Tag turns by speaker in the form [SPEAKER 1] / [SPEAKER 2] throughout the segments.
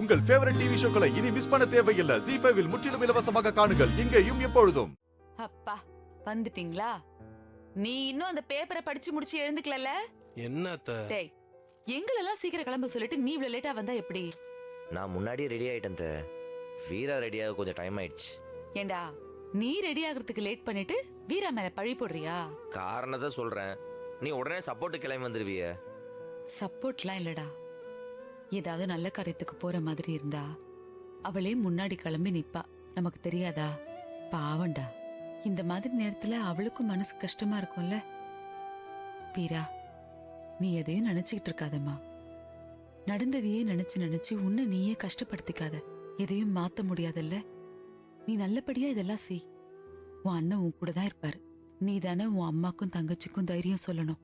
[SPEAKER 1] உங்கள் favourite TV ஷோக்களை இனி miss பண்ண தேவையில்லை. ஜீ5 இல் முற்றிலும் இலவசமாக காணுங்கள். இங்கேயும் எப்பொழுதும்.
[SPEAKER 2] அப்பா வந்துட்டீங்களா? நீ இன்னும் அந்த பேப்பரை படிச்சு முடிச்சு எழுந்துக்கலல?
[SPEAKER 3] என்னத்த?
[SPEAKER 2] டேய், எங்களெல்லாம் சீக்கிரம் கிளம்ப சொல்லிட்டு நீ இவ்வளவு லேட்டா வந்தா எப்படி?
[SPEAKER 4] நான் முன்னாடியே ரெடி ஆயிட்டேன். வீரா ரெடியாக கொஞ்சம் டைம் ஆயிடுச்சு.
[SPEAKER 2] ஏண்டா, நீ ரெடி ஆகிறதுக்கு லேட் பண்ணிட்டு வீரா மேல பழி போடுறியா?
[SPEAKER 4] காரணத்தை சொல்றேன், நீ உடனே சப்போர்ட்டு கிளம்பி வந்துருவிய.
[SPEAKER 2] சப்போர்ட்லாம் இல்லடா. ஏதாவது நல்ல காரியத்துக்கு போற மாதிரி இருந்தா அவளே முன்னாடி கிளம்பி நிப்பா. நமக்கு தெரியாதா? பாவண்டா. இந்த மாதிரி நேரத்துல அவளுக்கும் மனசு கஷ்டமா இருக்கும்ல. வீரா, நீ எதையும் நினைச்சுக்கிட்டு இருக்காதம்மா. நடந்ததையே நினைச்சு நினைச்சு உன்னை நீயே கஷ்டப்படுத்திக்காத. எதையும் மாத்த முடியாதல்ல. நீ நல்லபடியா இதெல்லாம் செய். உன் அண்ணன் உன் கூட தான் இருப்பாரு. நீ தானே உன் அம்மாக்கும் தங்கச்சிக்கும் தைரியம் சொல்லணும்.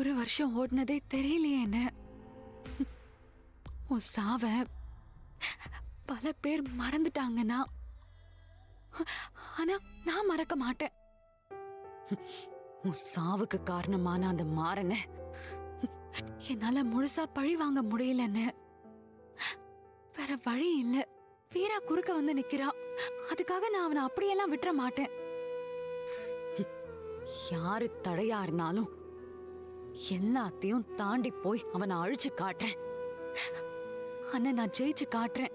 [SPEAKER 5] ஒரு வருஷம் ஓடுனதே தெரியலையே என்ன. உன் சாவ பல பேர் மறந்துட்டாங்கன்னா, ஆனா நான் மறக்க மாட்டேன். உன் சாவுக்கு காரணமான அந்த மாறன என்னால முழுசா பழி வாங்க முடியலன்னு. வேற வழி இல்ல. வீரா குறுக்க வந்து நிக்கிறா. அதுக்காக நான் அவனை அப்படியெல்லாம் விட்டுற மாட்டேன். யாரு தடையா இருந்தாலும் எல்லாத்தையும் தாண்டி போய் அவனை அழிச்சு காட்டுறேன். அண்ணன், நான் ஜெயிச்சு காட்டுறேன்.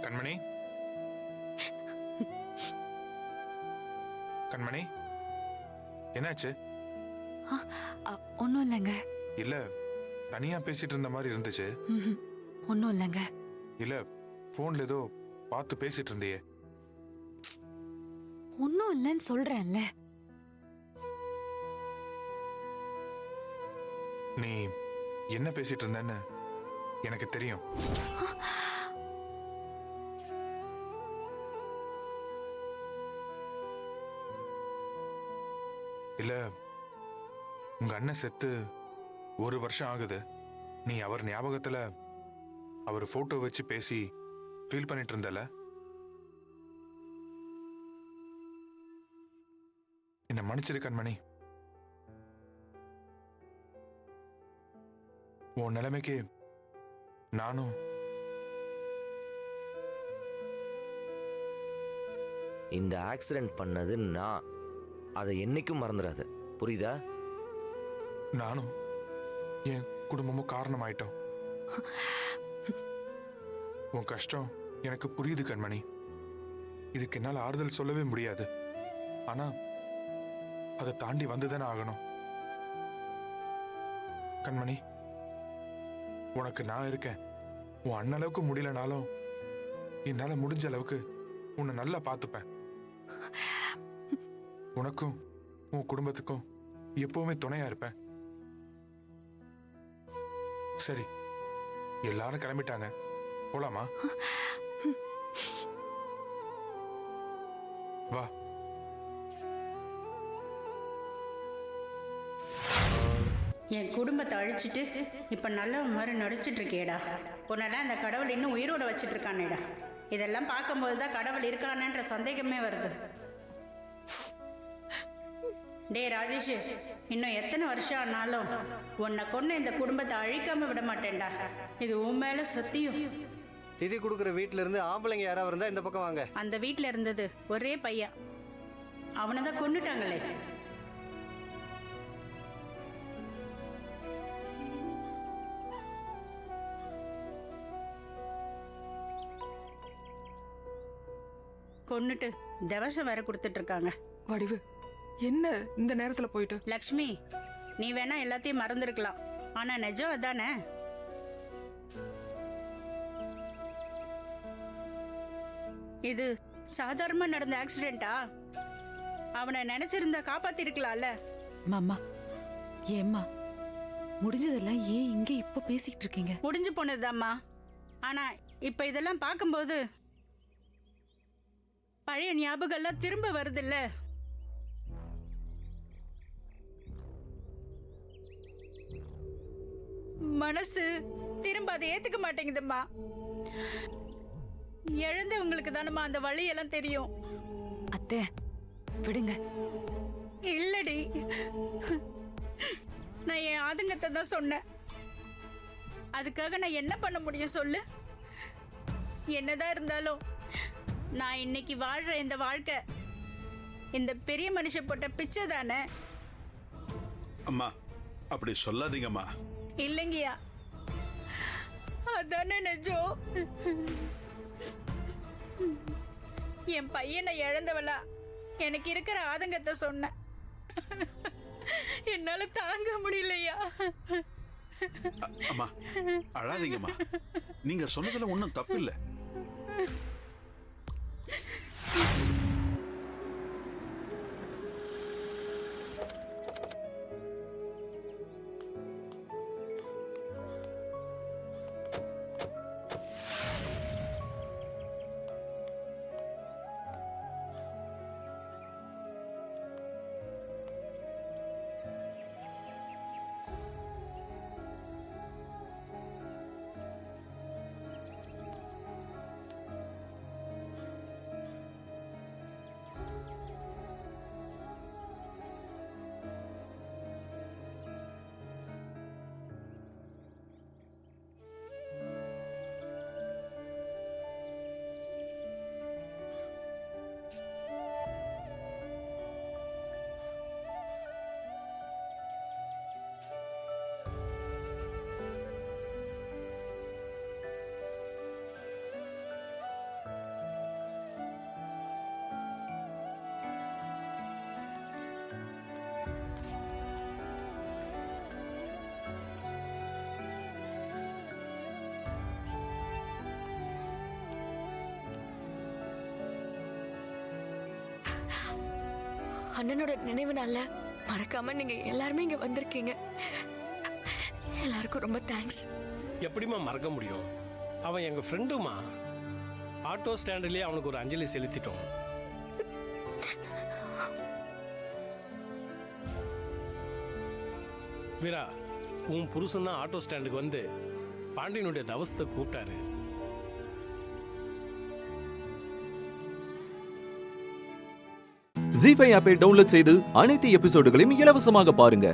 [SPEAKER 6] கண்மணி, கண்மணி, என்னாச்சு?
[SPEAKER 5] ஒன்னும் இல்லைங்க.
[SPEAKER 6] இல்ல, தனியா பேசிட்டு இருந்த மாதிரி இருந்துச்சு.
[SPEAKER 5] ஒன்னும் இல்லைங்க.
[SPEAKER 6] இல்ல, போன்ல ஏதோ பார்த்து பேசிட்டு இருந்தியே.
[SPEAKER 5] ஒன்னும் இல்லைன்னு சொல்றேன்ல.
[SPEAKER 6] நீ என்ன பேசிட்டு இருந்தன்னு எனக்கு தெரியும். இல்ல, உங்க அண்ணன் செத்து ஒரு வருஷம் ஆகுது. நீ அவர் ஞாபகத்துல அவர் போட்டோ வச்சு பேசி ஃபீல் பண்ணிட்டு இருந்தல. என்ன மன்னிச்சிரு கண்மணி. உன் நிலைமைக்கு நானும்.
[SPEAKER 4] இந்த ஆக்சிடென்ட் பண்ணது நான். அதை என்னைக்கும் மறந்துடாது, புரியுதா?
[SPEAKER 6] நானும் என் குடும்பமும் காரணம் ஆயிட்டோம். உன் கஷ்டம் எனக்கு புரியுது கண்மணி. இதுக்கு என்னால் ஆறுதல் சொல்லவே முடியாது. ஆனா அதை தாண்டி வந்துதானே ஆகணும். கண்மணி, உனக்கு நான் இருக்கேன். உன் அண்ணன் அளவுக்கு முடியலனாலும் என்னால முடிஞ்ச அளவுக்கு உன்னை நல்லா பார்த்துப்பேன். உனக்கும் உன் குடும்பத்துக்கும் எப்பவுமே துணையா இருப்பேன். சரி, எல்லாரும் கிளம்பிட்டாங்க, போலாமா? வா.
[SPEAKER 7] என் குடும்பத்தை அழிச்சிட்டு இப்போ நல்ல மாதிரி நடிச்சிட்டு இருக்கேடா. உன்னெல்லாம் அந்த கடவுள் இன்னும் உயிரோட வச்சிட்டு இருக்கானேடா. இதெல்லாம் பார்க்கும்போது தான் கடவுள் இருக்கானன்ற சந்தேகமே வருது. டே ராஜேஷ், இன்னும் எத்தனை வருஷம் ஆனாலும் உன்னை கொண்டு இந்த குடும்பத்தை அழிக்காம விட மாட்டேன்டா. இது உன் மேல சத்தியம்.
[SPEAKER 8] திதி கொடுக்குற வீட்டுல இருந்து ஆம்பளைங்க யாராவது இருந்தா இந்த பக்கம் வாங்க.
[SPEAKER 7] அந்த வீட்டில் இருந்தது ஒரே பையன், அவனை தான் கொண்டுட்டாங்களே. கொன்னுட்டு தவசம் வேற கொடுத்துட்டு இருக்காங்க.
[SPEAKER 3] வடிவு என்ன இந்த நேரத்துல போயிட்டு?
[SPEAKER 7] லக்ஷ்மி, நீ வேணா எல்லாத்தையும் மறந்துருக்கலாம், ஆனா நிஜம் அதானே. இது சாதாரணமா நடந்த ஆக்சிடென்ட்டா? அவனை நினைச்சிருந்தா காப்பாத்திருக்கலாம்ல.
[SPEAKER 2] மாமா ஏம்மா முடிஞ்சதெல்லாம் ஏன் இங்க இப்ப பேசிட்டு இருக்கீங்க?
[SPEAKER 7] முடிஞ்சு போனதுதாம்மா. ஆனா இப்ப இதெல்லாம் பார்க்கும்போது பழைய ஞாபகம் எல்லாம் திரும்ப வருதுல்ல. மனசு திரும்ப அதை ஏத்துக்க மாட்டேங்குதும்மா. இழந்தவங்களுக்கு தானம்மா அந்த வழியெல்லாம் தெரியும்.
[SPEAKER 5] அத்தை விடுங்க.
[SPEAKER 7] இல்லடி, நான் என் ஆதங்கத்தை தான் சொன்னேன். அதுக்காக நான் என்ன பண்ண முடியும் சொல்லு? என்னதான் இருந்தாலும் நான் இன்னைக்கு வாழ்ற இந்த வாழ்க்கை இந்த பெரிய மனுஷன் போட்ட பிச்சை தானே.
[SPEAKER 9] அம்மா அப்படி சொல்லாதீங்கம்மா.
[SPEAKER 7] இல்லைங்கய்யா, அதானே நிஜம். என் பையனை இழந்தவளா எனக்கு இருக்கிற ஆதங்கத்தை சொன்னேன். என்னால தாங்க முடியலையா.
[SPEAKER 9] அம்மா அழாதீங்கம்மா, நீங்க சொன்னதுல ஒன்றும் தப்பு இல்லை.
[SPEAKER 5] அண்ணனோட நினைவு நாள்ல மறக்காம நீங்க எல்லாருமே இங்க வந்திருக்கீங்க. எல்லாருக்கும் ரொம்ப தேங்க்ஸ்.
[SPEAKER 10] எப்படிம்மா மறக்க முடியும்? அவன் எங்க ஃப்ரெண்டுமா. ஆட்டோ ஸ்டாண்ட்லயே அவனுக்கு ஒரு அஞ்சலி செலுத்திட்டோம். வீரா, உன் புருஷன் தான் ஆட்டோ ஸ்டாண்டுக்கு வந்து பாண்டியனுடைய தவசத்தை கூப்பிட்டாரு.
[SPEAKER 11] ஜீ5 ஆப்பை டவுன்லோட் செய்து அனைத்து எபிசோடுகளையும் இலவசமாக பாருங்க.